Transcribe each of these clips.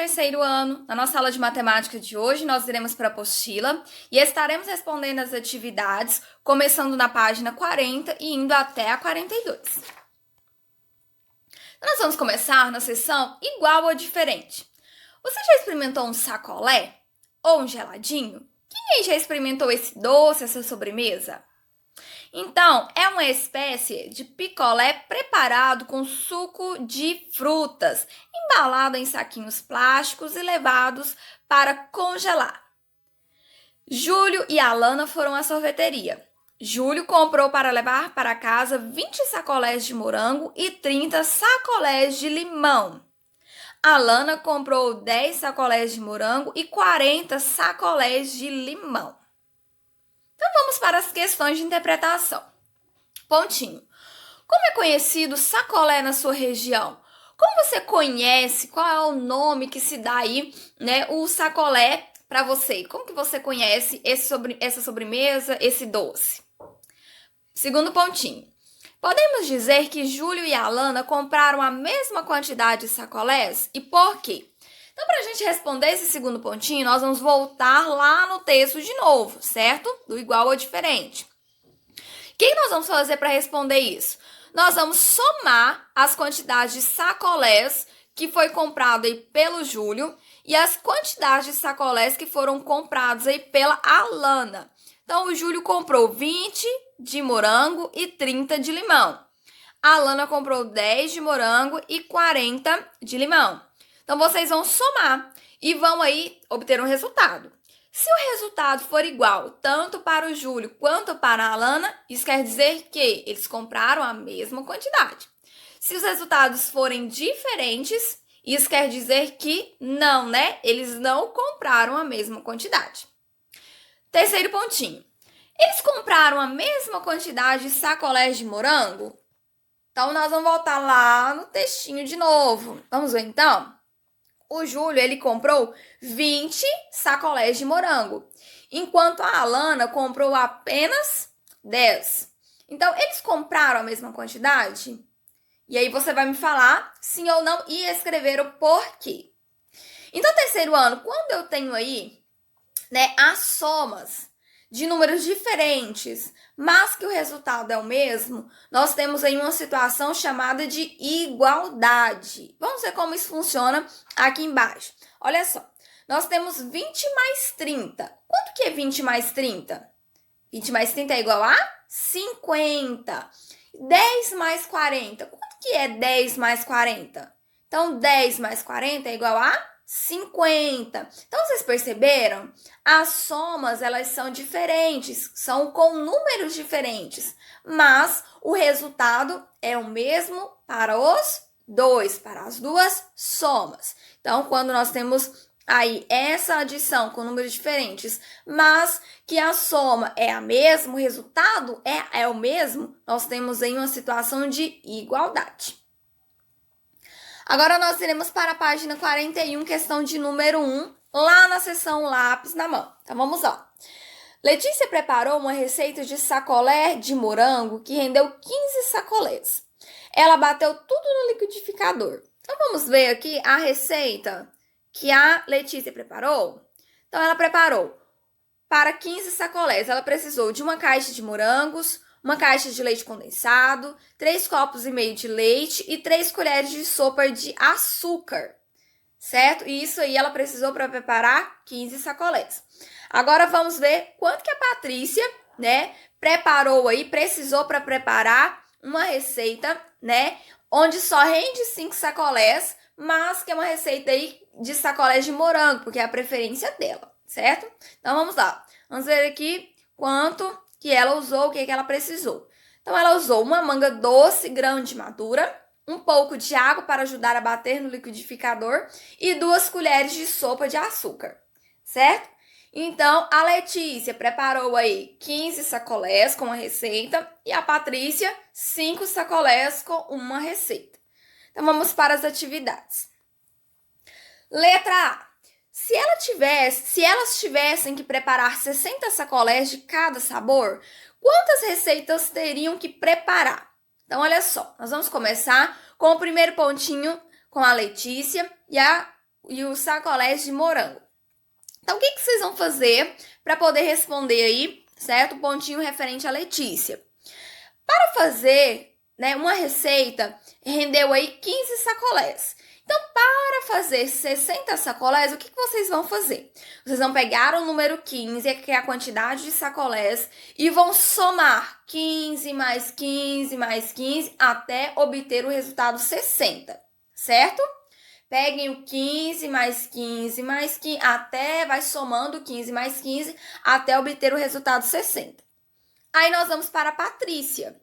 terceiro ano. Na nossa aula de matemática de hoje, nós iremos para a apostila e estaremos respondendo as atividades, começando na página 40 e indo até a 42. Nós vamos começar na seção igual ou diferente. Você já experimentou um sacolé ou um geladinho? Quem aí já experimentou esse doce, essa sobremesa? Então, é uma espécie de picolé preparado com suco de frutas, embalado em saquinhos plásticos e levados para congelar. Júlio e Alana foram à sorveteria. Júlio comprou para levar para casa 20 sacolés de morango e 30 sacolés de limão. Alana comprou 10 sacolés de morango e 40 sacolés de limão. Então, vamos para as questões de interpretação. Pontinho. Como é conhecido o sacolé na sua região? Como você conhece? Qual é o nome que se dá aí, né, o sacolé para você? Como que você conhece essa sobremesa, esse doce? Segundo pontinho. Podemos dizer que Júlio e Alana compraram a mesma quantidade de sacolés? E por quê? Então, para a gente responder esse segundo pontinho, nós vamos voltar lá no texto de novo, certo? Do igual ou diferente. O que nós vamos fazer para responder isso? Nós vamos somar as quantidades de sacolés que foi comprado aí pelo Júlio e as quantidades de sacolés que foram comprados aí pela Alana. Então, o Júlio comprou 20 de morango e 30 de limão. A Alana comprou 10 de morango e 40 de limão. Então, vocês vão somar e vão aí obter um resultado. Se o resultado for igual tanto para o Júlio quanto para a Alana, isso quer dizer que eles compraram a mesma quantidade. Se os resultados forem diferentes, isso quer dizer que não, né? Eles não compraram a mesma quantidade. Terceiro pontinho. Eles compraram a mesma quantidade de sacolés de morango? Então, nós vamos voltar lá no textinho de novo. Vamos ver, então? O Júlio, ele comprou 20 sacolés de morango, enquanto a Alana comprou apenas 10. Então, eles compraram a mesma quantidade? E aí você vai me falar sim ou não e escrever o porquê. Então, terceiro ano, quando eu tenho aí, né, as somas de números diferentes, mas que o resultado é o mesmo, nós temos aí uma situação chamada de igualdade. Vamos ver como isso funciona aqui embaixo. Olha só, nós temos 20 mais 30. Quanto que é 20 mais 30? 20 mais 30 é igual a 50. 10 mais 40. Quanto que é 10 mais 40? Então, 10 mais 40 é igual a 50. Então, vocês perceberam? As somas, elas são diferentes, são com números diferentes, mas o resultado é o mesmo para os dois, para as duas somas. Então, quando nós temos aí essa adição com números diferentes, mas que a soma é a mesma, o resultado é o mesmo, nós temos aí uma situação de igualdade. Agora, nós iremos para a página 41, questão de número 1, lá na seção lápis na mão. Então, vamos lá. Letícia preparou uma receita de sacolé de morango que rendeu 15 sacolés. Ela bateu tudo no liquidificador. Então, vamos ver aqui a receita que a Letícia preparou. Então, ela preparou para 15 sacolés. Ela precisou de uma caixa de morangos, uma caixa de leite condensado, 3 copos e meio de leite e 3 colheres de sopa de açúcar, certo? E isso aí ela precisou para preparar 15 sacolés. Agora vamos ver quanto que a Patrícia, né, preparou aí, precisou para preparar uma receita, né, onde só rende 5 sacolés, mas que é uma receita aí de sacolés de morango, porque é a preferência dela, certo? Então vamos lá. Vamos ver aqui quanto que ela usou, o que ela precisou. Então, ela usou uma manga doce grande madura, um pouco de água para ajudar a bater no liquidificador e 2 colheres de sopa de açúcar, certo? Então, a Letícia preparou aí 15 sacolés com a receita e a Patrícia 5 sacolés com uma receita. Então, vamos para as atividades. Letra A. Se elas tivessem que preparar 60 sacolés de cada sabor, quantas receitas teriam que preparar? Então, olha só, nós vamos começar com o primeiro pontinho com a Letícia e e os sacolés de morango. Então, o que vocês vão fazer para poder responder aí, certo? Pontinho referente a Letícia. Para fazer, né, uma receita, rendeu aí 15 sacolés. Então, para fazer 60 sacolés, o que vocês vão fazer? Vocês vão pegar o número 15, que é a quantidade de sacolés, e vão somar 15 mais 15 mais 15 até obter o resultado 60, certo? Peguem o 15 mais 15 mais 15, vai somando 15 mais 15 até obter o resultado 60. Aí nós vamos para a Patrícia.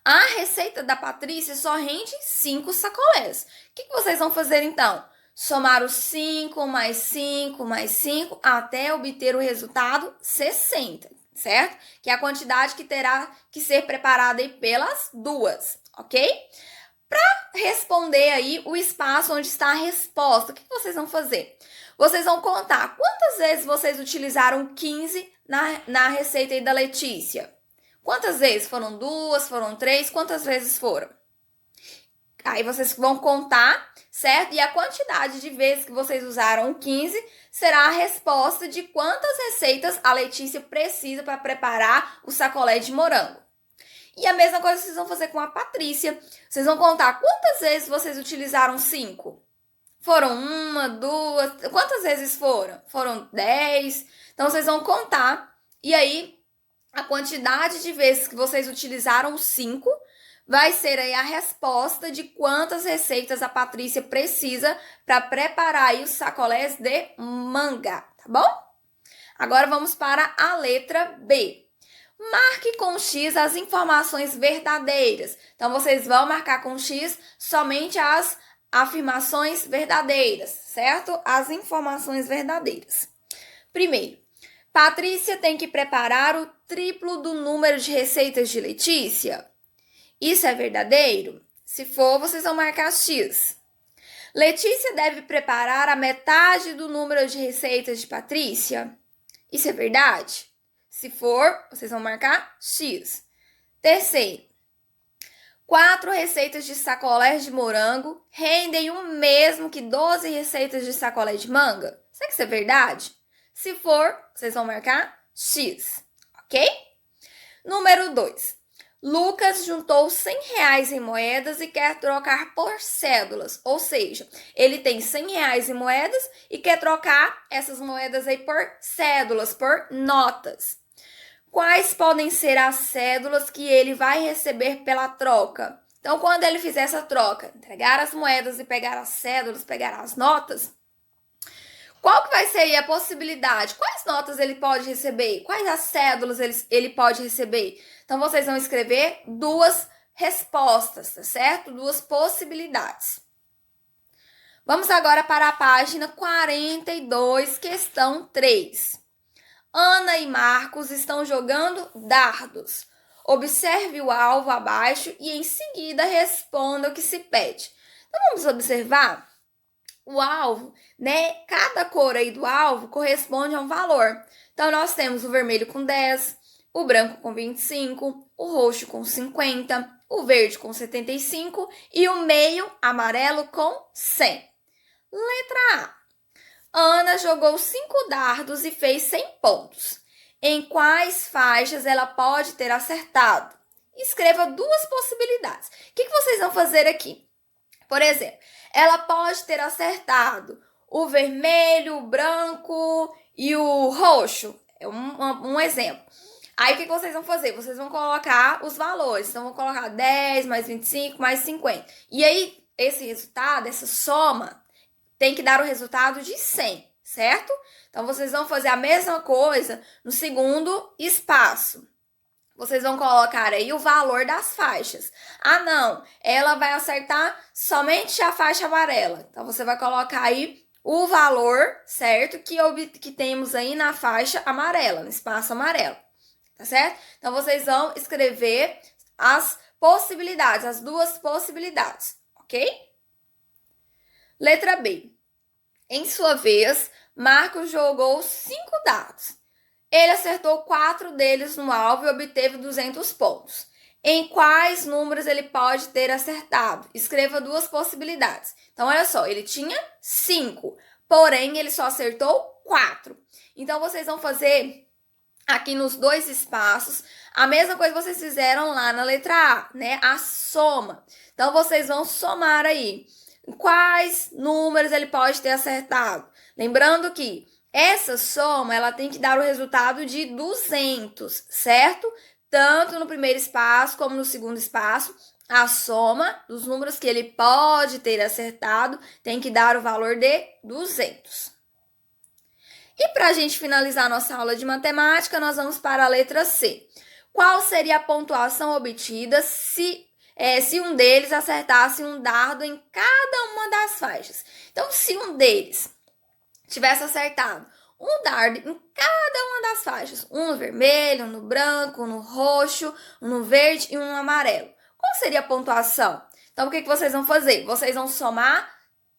A receita da Patrícia só rende 5 sacolés. O que vocês vão fazer então? Somar os 5 mais 5 mais 5 até obter o resultado 60, certo? Que é a quantidade que terá que ser preparada aí pelas duas, ok? Para responder aí o espaço onde está a resposta, o que vocês vão fazer? Vocês vão contar quantas vezes vocês utilizaram 15 na receita aí da Letícia. Quantas vezes? Foram 2, foram 3? Quantas vezes foram? Aí vocês vão contar, certo? E a quantidade de vezes que vocês usaram 15 será a resposta de quantas receitas a Letícia precisa para preparar o sacolé de morango. E a mesma coisa vocês vão fazer com a Patrícia. Vocês vão contar quantas vezes vocês utilizaram 5. Foram 1, 2... Quantas vezes foram? Foram 10. Então, vocês vão contar. E aí, a quantidade de vezes que vocês utilizaram 5 vai ser aí a resposta de quantas receitas a Patrícia precisa para preparar aí os sacolés de manga, tá bom? Agora, vamos para a letra B. Marque com X as informações verdadeiras. Então, vocês vão marcar com X somente as afirmações verdadeiras, certo? As informações verdadeiras. Primeiro, Patrícia tem que preparar o triplo do número de receitas de Letícia. Isso é verdadeiro? Se for, vocês vão marcar X. Letícia deve preparar a metade do número de receitas de Patrícia. Isso é verdade? Se for, vocês vão marcar X. Terceiro, 4 receitas de sacolés de morango rendem o mesmo que 12 receitas de sacolé de manga. Será que isso é verdade? Se for, vocês vão marcar X, ok? Número 2. Lucas juntou R$100 em moedas e quer trocar por cédulas. Ou seja, ele tem R$100 em moedas e quer trocar essas moedas aí por cédulas, por notas. Quais podem ser as cédulas que ele vai receber pela troca? Então, quando ele fizer essa troca, entregar as moedas e pegar as cédulas, pegar as notas, qual que vai ser aí a possibilidade? Quais notas ele pode receber? Quais as cédulas ele pode receber? Então, vocês vão escrever 2 respostas, tá certo? 2 possibilidades. Vamos agora para a página 42, questão 3. Ana e Marcos estão jogando dardos. Observe o alvo abaixo e em seguida responda o que se pede. Então, vamos observar o alvo, né? Cada cor aí do alvo corresponde a um valor. Então, nós temos o vermelho com 10, o branco com 25, o roxo com 50, o verde com 75 e o meio amarelo com 100. Letra A. Ana jogou 5 dardos e fez 100 pontos. Em quais faixas ela pode ter acertado? Escreva 2 possibilidades. O que vocês vão fazer aqui? Por exemplo, ela pode ter acertado o vermelho, o branco e o roxo. É um exemplo. Aí, o que vocês vão fazer? Vocês vão colocar os valores. Então, vão colocar 10 mais 25 mais 50. E aí, esse resultado, essa soma, tem que dar o resultado de 100, certo? Então, vocês vão fazer a mesma coisa no segundo espaço. Vocês vão colocar aí o valor das faixas. Ah, não, ela vai acertar somente a faixa amarela. Então, você vai colocar aí o valor, certo? Que temos aí na faixa amarela, no espaço amarelo, tá certo? Então, vocês vão escrever as possibilidades, as 2 possibilidades, ok? Letra B. Em sua vez, Marcos jogou 5 dados. Ele acertou 4 deles no alvo e obteve 200 pontos. em quais números ele pode ter acertado. Escreva duas possibilidades. Então, olha só, ele tinha 5, porém, ele só acertou 4. Então, vocês vão fazer aqui nos dois espaços a mesma coisa que vocês fizeram lá na letra A, né? A soma. Então, vocês vão somar aí. Quais números ele pode ter acertado? Lembrando que essa soma, ela tem que dar o resultado de 200, certo? Tanto no primeiro espaço como no segundo espaço, a soma dos números que ele pode ter acertado tem que dar o valor de 200. E para a gente finalizar nossa aula de matemática, nós vamos para a letra C. Qual seria a pontuação obtida se um deles acertasse um dardo em cada uma das faixas? Então, se um deles tivesse acertado um dardo em cada uma das faixas, um no vermelho, um no branco, um no roxo, um no verde e um no amarelo, qual seria a pontuação? Então, o que vocês vão fazer? Vocês vão somar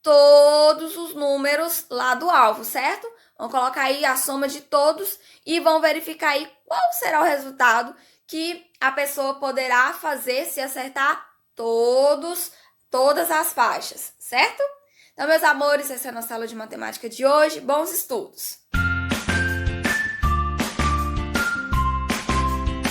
todos os números lá do alvo, certo? Vão colocar aí a soma de todos e vão verificar aí qual será o resultado que a pessoa poderá fazer se acertar todas as faixas, certo? Então, meus amores, essa é a nossa aula de matemática de hoje. Bons estudos!